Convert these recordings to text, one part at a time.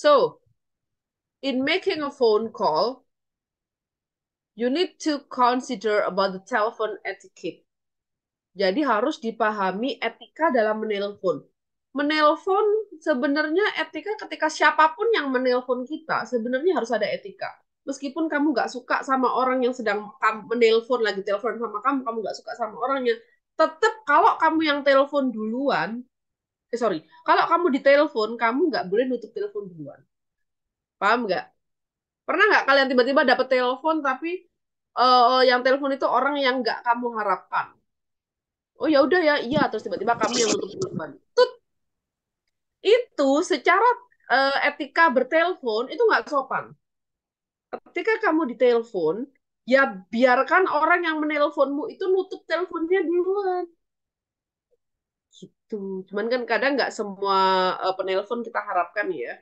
So, in making a phone call, you need to consider about the telephone etiquette. Jadi harus dipahami etika dalam menelpon. Menelpon sebenarnya etika ketika siapapun yang menelpon kita sebenarnya harus ada etika. Meskipun kamu nggak suka sama orang yang sedang menelpon lagi telepon sama kamu, kamu nggak suka sama orangnya, tetap kalau kamu yang telepon duluan, sorry, kalau kamu ditelepon, kamu nggak boleh nutup telepon duluan. Paham nggak? Pernah nggak kalian tiba-tiba dapet telepon tapi yang telepon itu orang yang nggak kamu harapkan? Oh ya udah ya, iya. Terus tiba-tiba kamu yang nutup duluan. Itu secara etika bertelepon itu nggak sopan. Ketika kamu ditelepon, ya biarkan orang yang menelponmu itu nutup teleponnya duluan. Gitu. Cuman kan kadang nggak semua penelpon kita harapkan ya.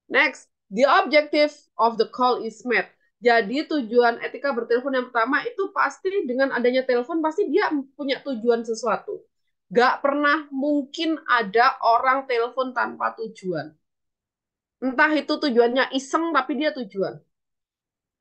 Next, the objective of the call is met. Jadi tujuan etika bertelepon yang pertama itu pasti dengan adanya telepon pasti dia punya tujuan sesuatu. Gak pernah mungkin ada orang telepon tanpa tujuan. Entah itu tujuannya iseng tapi dia tujuan.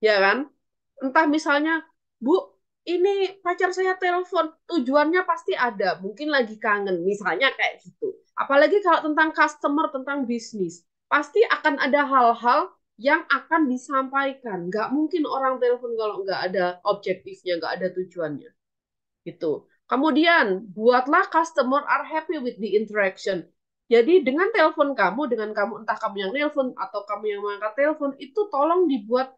Ya kan? Entah misalnya, Bu, ini pacar saya telepon, tujuannya pasti ada. Mungkin lagi kangen, misalnya kayak gitu. Apalagi kalau tentang customer, tentang bisnis. Pasti akan ada hal-hal yang akan disampaikan. Nggak mungkin orang telepon kalau nggak ada objektifnya, nggak ada tujuannya. Gitu. Kemudian, buatlah customer are happy with the interaction. Jadi dengan telepon kamu, dengan kamu entah kamu yang telepon atau kamu yang mengangkat telepon, itu tolong dibuat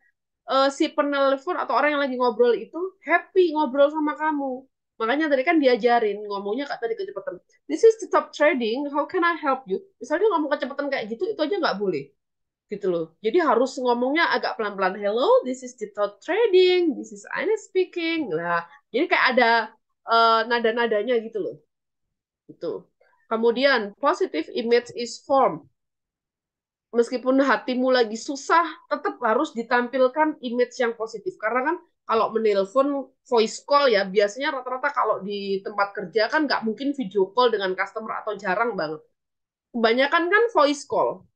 si penelpon atau orang yang lagi ngobrol itu happy ngobrol sama kamu. Makanya tadi kan diajarin ngomongnya kak tadi kecepatan. This is the top trading. How can I help you? Misalnya ngomong kecepatan kayak gitu, itu aja nggak boleh gitu loh. Jadi harus ngomongnya agak pelan-pelan. Hello, this is the top trading. This is Ina speaking. Lah, jadi kayak ada nada-nadanya gitu loh. Gitu. Kemudian positive image is formed. Meskipun hatimu lagi susah, tetap harus ditampilkan image yang positif. Karena kan kalau menelpon voice call ya, biasanya rata-rata kalau di tempat kerja kan nggak mungkin video call dengan customer atau jarang banget. Kebanyakan kan voice call.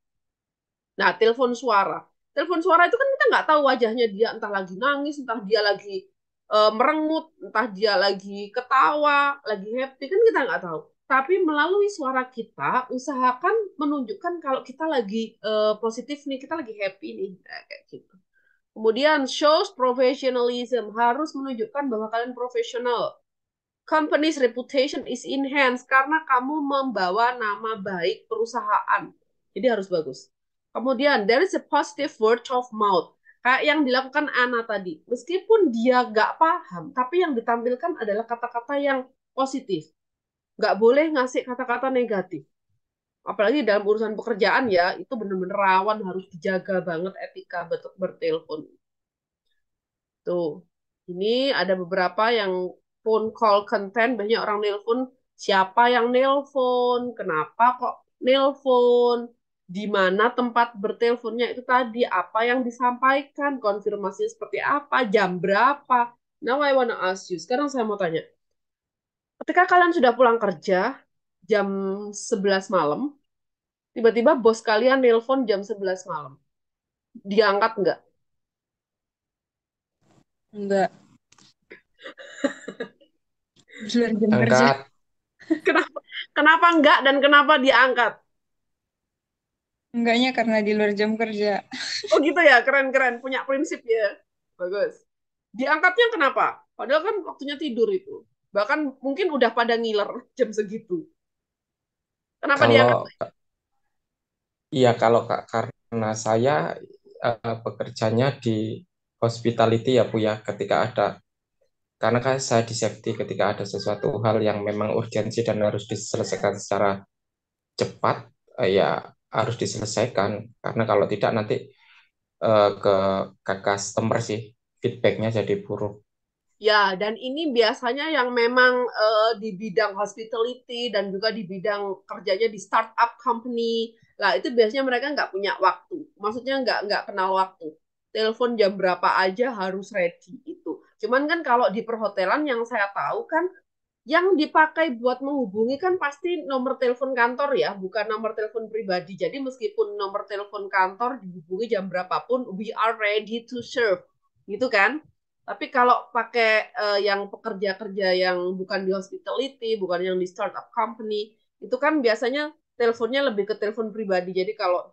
Nah, telepon suara. Telepon suara itu kan kita nggak tahu wajahnya dia, entah lagi nangis, entah dia lagi merengut, entah dia lagi ketawa, lagi happy, kan kita nggak tahu. Tapi melalui suara kita, usahakan menunjukkan kalau kita lagi positif nih, kita lagi happy nih, nah, kayak gitu. Kemudian shows professionalism, harus menunjukkan bahwa kalian profesional. Company's reputation is enhanced karena kamu membawa nama baik perusahaan. Jadi harus bagus. Kemudian, there is a positive word of mouth. Kayak yang dilakukan Ana tadi. Meskipun dia nggak paham, tapi yang ditampilkan adalah kata-kata yang positif. Nggak boleh ngasih kata-kata negatif. Apalagi dalam urusan pekerjaan ya, itu benar-benar rawan, harus dijaga banget etika bertelepon. Tuh, ini ada beberapa yang phone call content, banyak orang nelpon, siapa yang nelpon, kenapa kok nelpon, di mana tempat berteleponnya itu tadi, apa yang disampaikan, konfirmasinya seperti apa, jam berapa. Now I wanna ask you, sekarang saya mau tanya, ketika kalian sudah pulang kerja, jam 11 malam, tiba-tiba bos kalian nelpon jam 11 malam, diangkat nggak? Enggak, di luar jam kerja. Angkat. Kenapa, kenapa nggak dan kenapa diangkat? Enggaknya karena di luar jam kerja. Oh gitu ya, keren-keren. Punya prinsip ya. Bagus. Diangkatnya kenapa? Padahal kan waktunya tidur itu. Bahkan mungkin udah pada ngiler jam segitu. Kenapa diangkat? Kalau iya kalau Kak, karena saya bekerjanya di hospitality ya Bu ya, ketika ada karena kan saya di safety ketika ada sesuatu hal yang memang urgensi dan harus diselesaikan secara cepat, ya harus diselesaikan karena kalau tidak nanti ke customer sih feedbacknya jadi buruk. Ya, dan ini biasanya yang memang di bidang hospitality dan juga di bidang kerjanya di startup company. Lah, itu biasanya mereka nggak punya waktu. Maksudnya nggak kenal waktu. Telepon jam berapa aja harus ready itu. Cuman kan kalau di perhotelan yang saya tahu kan Yang dipakai buat menghubungi kan pasti nomor telepon kantor ya, bukan nomor telepon pribadi. Jadi meskipun nomor telepon kantor dihubungi jam berapapun, we are ready to serve, gitu kan? Tapi kalau pakai yang pekerja-kerja yang bukan di hospitality, bukan yang di startup company, itu kan biasanya teleponnya lebih ke telepon pribadi. Jadi kalau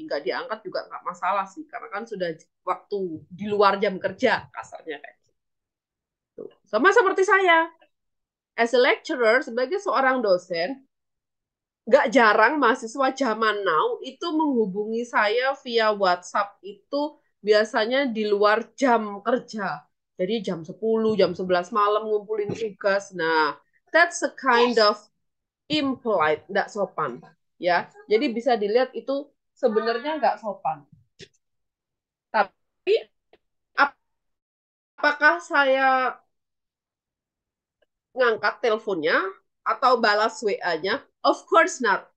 nggak diangkat juga nggak masalah sih, karena kan sudah waktu di luar jam kerja, kasarnya kayak gitu. Sama seperti saya as a lecturer, sebagai seorang dosen, nggak jarang mahasiswa zaman now itu menghubungi saya via WhatsApp itu biasanya di luar jam kerja. Jadi jam 10, jam 11 malam ngumpulin tugas. Nah, that's a kind of impolite, nggak sopan. Ya, jadi bisa dilihat itu sebenarnya nggak sopan. Tapi apakah saya ngangkat teleponnya atau balas WA-nya? Of course not.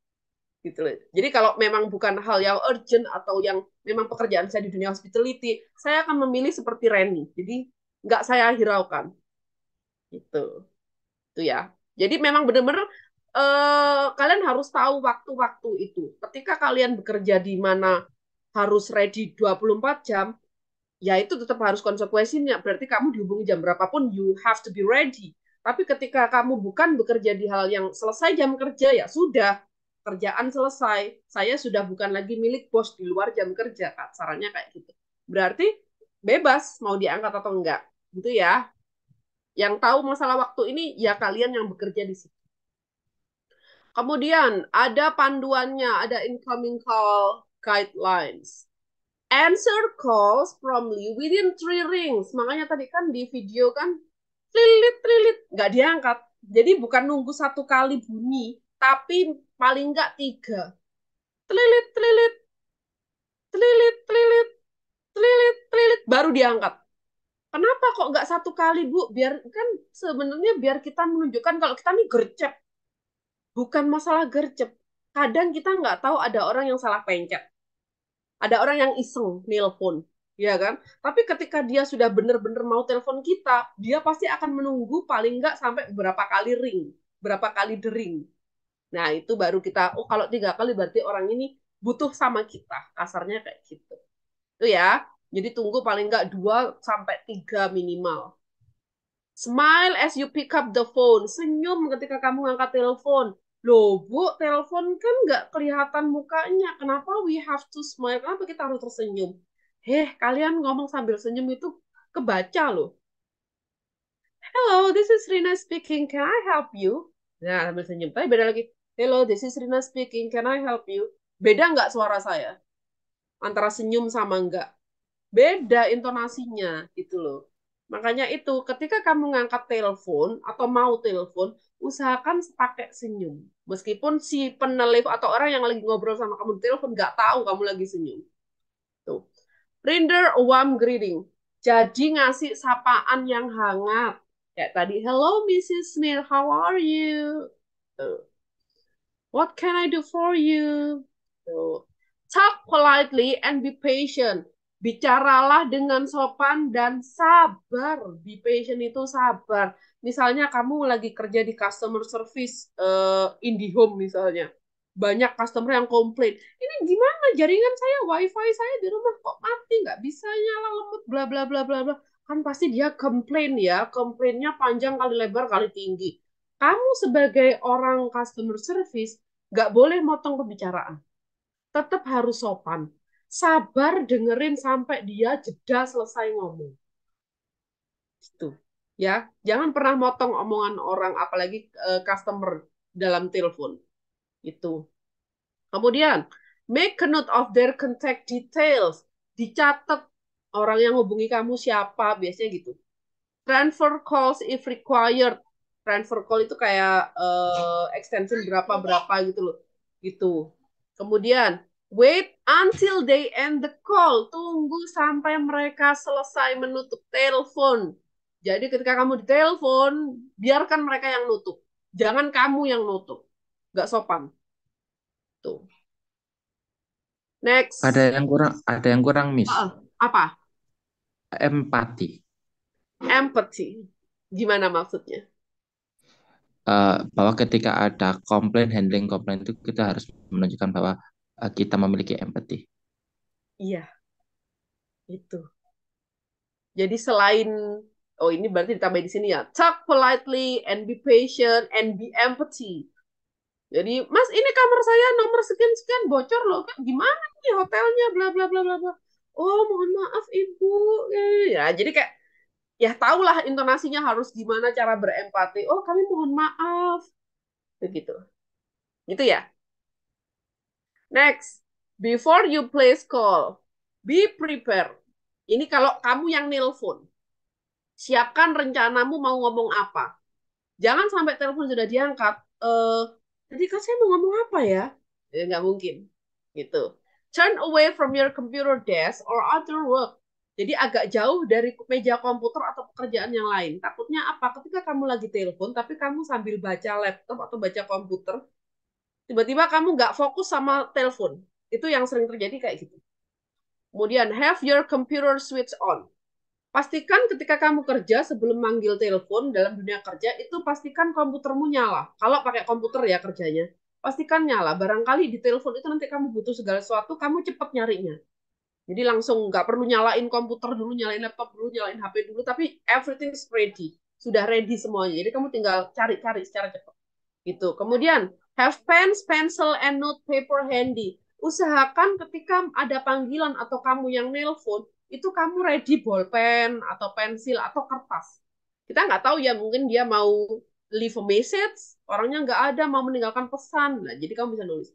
Gitu loh. Jadi kalau memang bukan hal yang urgent atau yang memang pekerjaan saya di dunia hospitality, saya akan memilih seperti Reni. Jadi nggak saya hiraukan. Gitu. Itu ya. Jadi memang benar-benar kalian harus tahu waktu-waktu itu. Ketika kalian bekerja di mana harus ready 24 jam, ya itu tetap harus konsekuensinya. Berarti kamu dihubungi jam berapapun, you have to be ready. Tapi ketika kamu bukan bekerja di hal yang selesai jam kerja, ya sudah, kerjaan selesai. Saya sudah bukan lagi milik bos di luar jam kerja, Kak. Sarannya kayak gitu. Berarti bebas mau diangkat atau enggak. Gitu ya. Yang tahu masalah waktu ini, ya kalian yang bekerja di situ. Kemudian ada panduannya, ada incoming call guidelines. Answer calls promptly within 3 rings. Makanya tadi kan di video kan trilit, nggak diangkat. Jadi bukan nunggu 1 kali bunyi, tapi paling nggak 3. Trilit, trilit, trilit, trilit, trilit, trilit, baru diangkat. Kenapa kok nggak 1 kali, Bu? Biar kan sebenarnya biar kita menunjukkan kalau kita nih gercep. Bukan masalah gercep. Kadang kita nggak tahu ada orang yang salah pencet. Ada orang yang iseng nelpon, ya kan? Tapi ketika dia sudah benar-benar mau telepon kita, dia pasti akan menunggu paling nggak sampai berapa kali ring, berapa kali dering. Nah, itu baru kita, oh kalau 3 kali berarti orang ini butuh sama kita. Kasarnya kayak gitu. Itu ya. Jadi tunggu paling nggak 2 sampai 3 minimal. Smile as you pick up the phone. Senyum ketika kamu ngangkat telepon. Loh, Bu, telepon kan nggak kelihatan mukanya. Kenapa we have to smile? Kenapa kita harus tersenyum? Kalian ngomong sambil senyum itu kebaca loh. Hello, this is Rina speaking. Can I help you? Nah, sambil senyum. Tapi beda lagi. Hello, this is Rina speaking. Can I help you? Beda nggak suara saya? Antara senyum sama enggak? Beda intonasinya gitu loh. Makanya itu ketika kamu ngangkat telepon atau mau telepon, usahakan pakai senyum. Meskipun si penelpon atau orang yang lagi ngobrol sama kamu di telepon nggak tahu kamu lagi senyum. Tuh. Render a warm greeting. Jadi ngasih sapaan yang hangat. Kayak tadi, hello Mrs. Smith, how are you? Tuh. What can I do for you? Tuh. Talk politely and be patient. Bicaralah dengan sopan dan sabar. Be patient itu sabar. Misalnya kamu lagi kerja di customer service IndiHome misalnya. Banyak customer yang komplain. Ini gimana jaringan saya, wifi saya di rumah kok mati, nggak bisa nyala, lemot, bla bla bla bla bla. Kan pasti dia komplain ya. Komplainnya panjang kali lebar kali tinggi. Kamu sebagai orang customer service nggak boleh motong pembicaraan. Tetap harus sopan. Sabar dengerin sampai dia jeda selesai ngomong. Gitu. Ya, jangan pernah motong omongan orang apalagi customer dalam telepon. Itu. Kemudian, make a note of their contact details. Dicatat orang yang hubungi kamu siapa, biasanya gitu. Transfer calls if required. Transfer call itu kayak extension berapa-berapa gitu loh. Gitu. Kemudian, wait until they end the call. Tunggu sampai mereka selesai menutup telepon. Jadi ketika kamu ditelepon, biarkan mereka yang nutup. Jangan kamu yang nutup. Gak sopan. Tuh. Next. Ada yang kurang, Miss. Apa? Empati. Empathy. Gimana maksudnya? bahwa ketika ada komplain, handling komplain itu kita harus menunjukkan bahwa kita memiliki empati. Iya, itu. Jadi selain, oh ini berarti ditambah di sini ya, talk politely and be patient and be empathy. Jadi, Mas, ini kamar saya nomor sekian-sekian bocor loh. Kan gimana nih hotelnya, bla bla bla bla bla. Oh, mohon maaf Ibu. Ya, jadi kayak ya tahulah intonasinya harus gimana cara berempati. Oh, kami mohon maaf. Begitu. Gitu ya. Next, before you place call, be prepared. Ini kalau kamu yang nelpon. Siapkan rencanamu mau ngomong apa. Jangan sampai telepon sudah diangkat. Tadi kan saya mau ngomong apa ya? Ya nggak mungkin. Gitu. Turn away from your computer desk or other work. Jadi agak jauh dari meja komputer atau pekerjaan yang lain. Takutnya apa? Ketika kamu lagi telepon, tapi kamu sambil baca laptop atau baca komputer, tiba-tiba kamu nggak fokus sama telepon. Itu yang sering terjadi kayak gitu. Kemudian, have your computer switch on. Pastikan ketika kamu kerja sebelum manggil telepon dalam dunia kerja itu pastikan komputermu nyala. Kalau pakai komputer ya kerjanya, pastikan nyala. Barangkali di telepon itu nanti kamu butuh segala sesuatu, kamu cepat nyarinya. Jadi langsung nggak perlu nyalain komputer dulu, nyalain laptop dulu, nyalain HP dulu, tapi everything's ready. Sudah ready semuanya. Jadi kamu tinggal cari-cari secara cepat. Gitu. Kemudian, have pens, pencil, and note paper handy. Usahakan ketika ada panggilan atau kamu yang nelpon, itu kamu ready bolpen atau pensil atau kertas. Kita nggak tahu ya, mungkin dia mau leave a message, orangnya nggak ada, mau meninggalkan pesan. Nah, jadi kamu bisa nulis.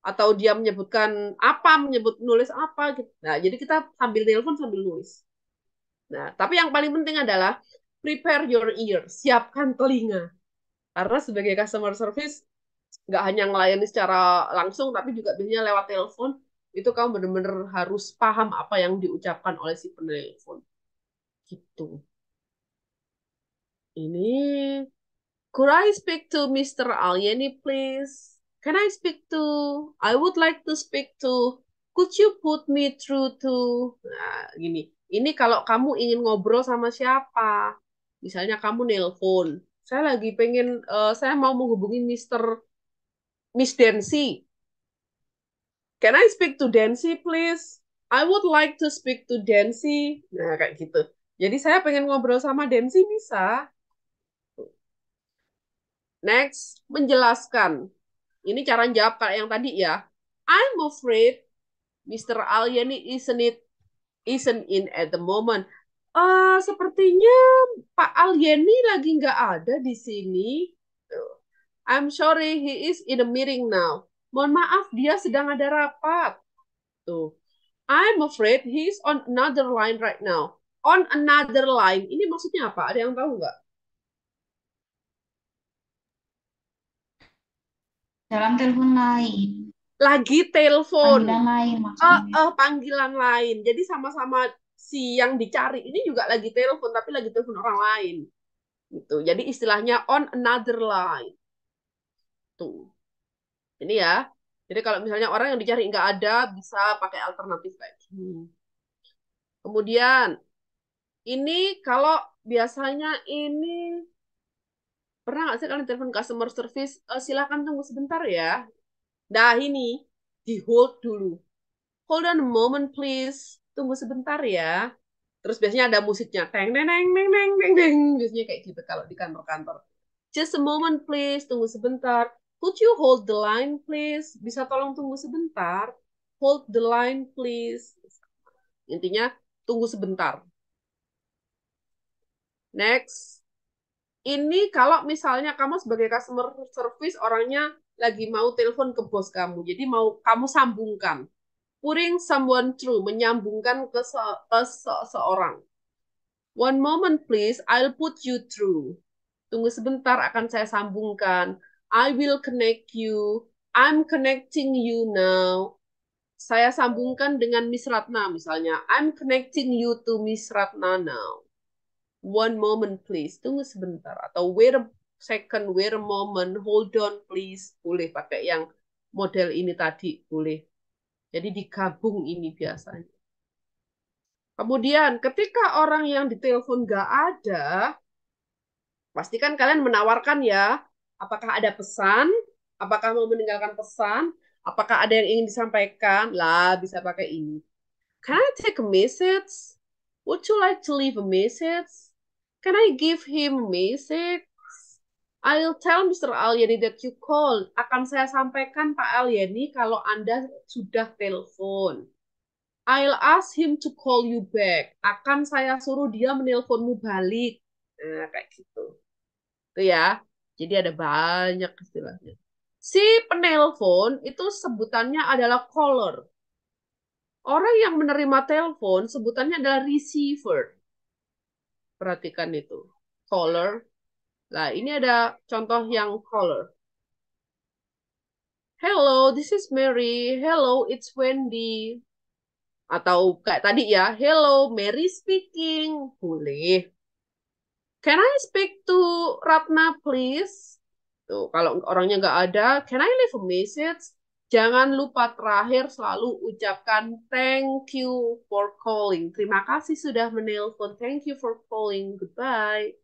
Atau dia menyebutkan apa, nulis apa. Gitu. Nah, jadi kita sambil nelpon sambil nulis. Nah, tapi yang paling penting adalah prepare your ear, siapkan telinga. Karena sebagai customer service, nggak hanya melayani secara langsung, tapi juga biasanya lewat telepon, itu kamu benar-benar harus paham apa yang diucapkan oleh si penelpon. Gitu. Ini, could I speak to Mr. Alyeni, please? Can I speak to, I would like to speak to, could you put me through to, nah, gini. Ini kalau kamu ingin ngobrol sama siapa, misalnya kamu nelpon, saya lagi pengen, saya mau menghubungi Miss Densi. Can I speak to Densi, please? I would like to speak to Densi. Nah, kayak gitu. Jadi saya pengen ngobrol sama Densi, bisa. Next, menjelaskan. Ini cara jawab kayak yang tadi ya. I'm afraid Mr. Alyani isn't in at the moment. Sepertinya Pak Alyani lagi nggak ada di sini. I'm sorry, he is in a meeting now. Mohon maaf, dia sedang ada rapat. Tuh. I'm afraid he's on another line right now. On another line, ini maksudnya apa? Ada yang tahu nggak? Dalam telepon lain, Lagi telepon. panggilan lain maksudnya. Panggilan lain. Jadi sama-sama si yang dicari ini juga lagi telepon, tapi lagi telepon orang lain. Gitu. Jadi istilahnya on another line. Tuh. Ini ya. Jadi kalau misalnya orang yang dicari nggak ada, bisa pakai alternatif kayak gini. Kemudian, ini kalau biasanya ini pernah nggak sih kalian telepon customer service? Silakan tunggu sebentar ya. Nah ini di hold dulu. Hold on a moment please. Tunggu sebentar ya. Terus biasanya ada musiknya. Teng neng neng neng neng neng neng. Biasanya kayak gitu kalau di kantor-kantor. Just a moment please. Tunggu sebentar. Could you hold the line please? Bisa tolong tunggu sebentar. Hold the line please. Intinya tunggu sebentar. Next. Ini kalau misalnya kamu sebagai customer service orangnya lagi mau telepon ke bos kamu, jadi mau kamu sambungkan, putting someone through, menyambungkan ke seseorang. One moment please, I'll put you through. Tunggu sebentar, akan saya sambungkan. I will connect you. I'm connecting you now. Saya sambungkan dengan Miss Ratna misalnya. I'm connecting you to Miss Ratna now. One moment please, tunggu sebentar. Atau wait a second, wait a moment, hold on please. Boleh pakai yang model ini tadi, boleh. Jadi digabung ini biasanya. Kemudian ketika orang yang ditelepon nggak ada, pastikan kalian menawarkan ya, Apakah ada pesan? Apakah mau meninggalkan pesan? Apakah ada yang ingin disampaikan? Lah, bisa pakai ini. Can I take a message? Would you like to leave a message? Can I give him a message? I'll tell Mr. Alyani that you called. Akan saya sampaikan Pak Alyani kalau Anda sudah telepon. I'll ask him to call you back. Akan saya suruh dia menelponmu balik. Nah, kayak gitu. Itu ya. Jadi ada banyak istilahnya. Si penelpon itu sebutannya adalah caller. Orang yang menerima telepon sebutannya adalah receiver. Perhatikan itu. Caller. Nah, ini ada contoh yang caller. Hello, this is Mary. Hello, it's Wendy. Atau kayak tadi ya, hello, Mary speaking. Boleh. Can I speak to Ratna, please? Tuh, kalau orangnya nggak ada, can I leave a message? Jangan lupa terakhir selalu ucapkan thank you for calling. Terima kasih sudah menelpon. Thank you for calling. Goodbye.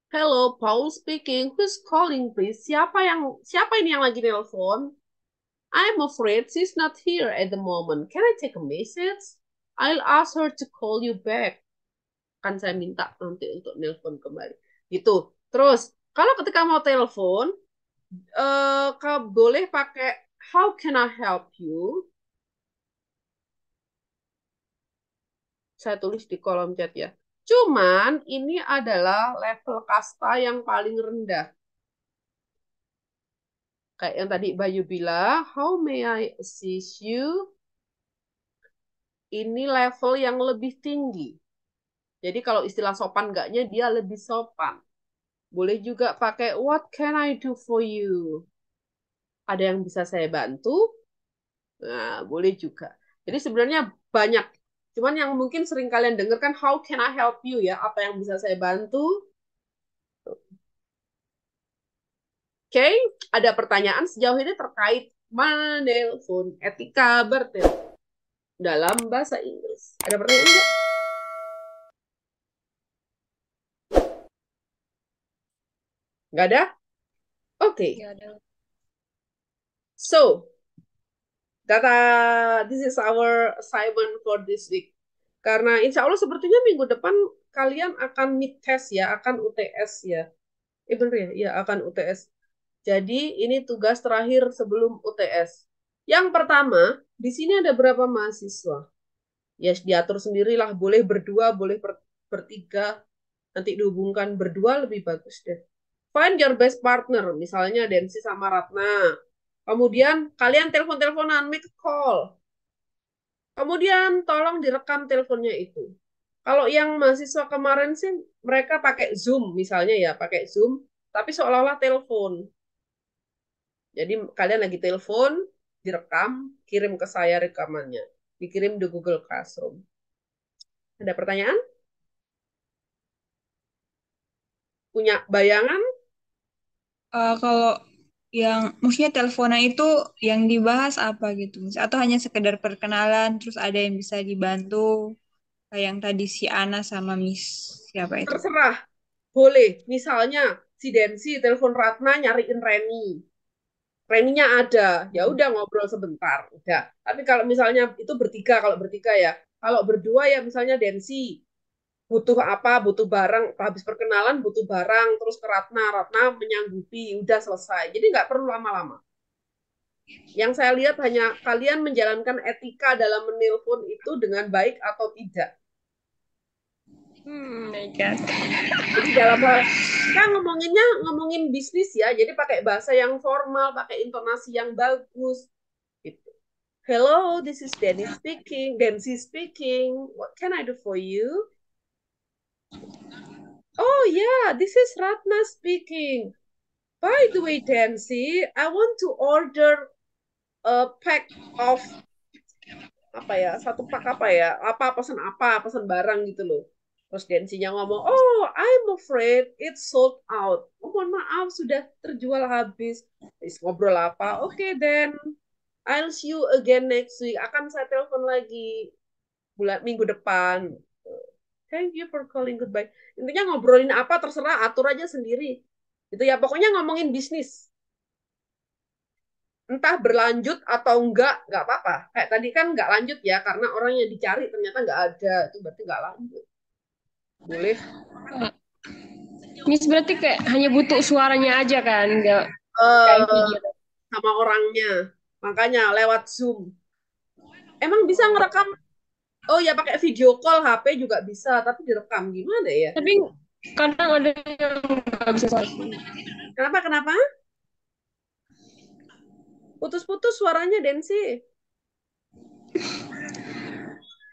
Hello, Paul speaking. Who's calling, please? Siapa ini yang lagi nelpon? I'm afraid she's not here at the moment. Can I take a message? I'll ask her to call you back. Kan saya minta nanti untuk nelpon kembali. Gitu. Terus, kalau ketika mau telepon, kau boleh pakai how can I help you? Saya tulis di kolom chat ya. Cuman ini adalah level kasta yang paling rendah. Kayak yang tadi Bayu bilang, how may I assist you? Ini level yang lebih tinggi. Jadi kalau istilah sopan enggaknya dia lebih sopan. Boleh juga pakai what can I do for you? Ada yang bisa saya bantu? Nah, boleh juga. Jadi sebenarnya banyak. Cuman yang mungkin sering kalian dengar kan how can I help you ya? Apa yang bisa saya bantu? Oke, ada pertanyaan sejauh ini terkait menelpon, etika bertelepon dalam bahasa Inggris. Ada pertanyaan enggak? Nggak ada? Oke. Nggak ada. So, this is our assignment for this week. Karena insya Allah sepertinya minggu depan kalian akan mid test ya, akan UTS ya. Bener ya? Ya, akan UTS. Jadi ini tugas terakhir sebelum UTS. Yang pertama, di sini ada berapa mahasiswa? Ya, diatur sendirilah. Boleh berdua, boleh bertiga. Nanti dihubungkan berdua lebih bagus deh. Find your best partner. Misalnya Densi sama Ratna. Kemudian kalian telepon-teleponan, make a call. Kemudian tolong direkam teleponnya itu. Kalau yang mahasiswa kemarin sih mereka pakai Zoom misalnya ya, pakai Zoom, tapi seolah-olah telepon. Jadi kalian lagi telepon, direkam, kirim ke saya rekamannya. Dikirim di Google Classroom. Ada pertanyaan? Punya bayangan? Kalau yang maksudnya teleponan itu yang dibahas apa gitu, atau hanya sekedar perkenalan, terus ada yang bisa dibantu, kayak yang tadi si Ana sama Miss siapa itu? Terserah. Boleh. Misalnya si Densi telepon Ratna nyariin Reni. Reninya ada, ya udah ngobrol sebentar, udah. Tapi kalau misalnya itu bertiga, kalau bertiga ya. Kalau berdua ya misalnya Densi butuh apa, butuh barang, habis perkenalan butuh barang, terus ke Ratna, Ratna menyanggupi, udah selesai. Jadi nggak perlu lama-lama. Yang saya lihat hanya kalian menjalankan etika dalam menelpon itu dengan baik atau tidak. My God. Jadi dalam hal kita ngomongin bisnis ya, jadi pakai bahasa yang formal, pakai intonasi yang bagus. Gitu. Hello, this is Denny speaking. Densi speaking. What can I do for you? Oh yeah, this is Ratna speaking. By the way, Densi, I want to order a pack of apa ya, satu pak apa ya, pesan barang gitu loh. Terus Densinya ngomong, oh I'm afraid it's sold out. Oh, mohon maaf sudah terjual habis. Terus ngobrol apa? Oke, then I'll see you again next week. Akan saya telepon lagi minggu depan. Thank you for calling, goodbye. Intinya ngobrolin apa terserah, atur aja sendiri. Gitu ya, pokoknya ngomongin bisnis. Entah berlanjut atau enggak apa-apa. Kayak tadi kan nggak lanjut ya, karena orang yang dicari ternyata nggak ada. Itu berarti nggak lanjut. Boleh. Miss berarti kayak hanya butuh suaranya aja kan, nggak kayak video. Sama orangnya. Makanya lewat Zoom. Emang bisa ngerekam? Oh ya pakai video call HP juga bisa, tapi direkam gimana ya? Tapi kadang ada yang nggak bisa suara. Kenapa? Putus-putus suaranya, Densi.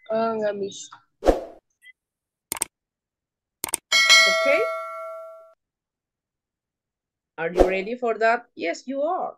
Oh, nggak bisa. Okay. Are you ready for that? Yes, you are.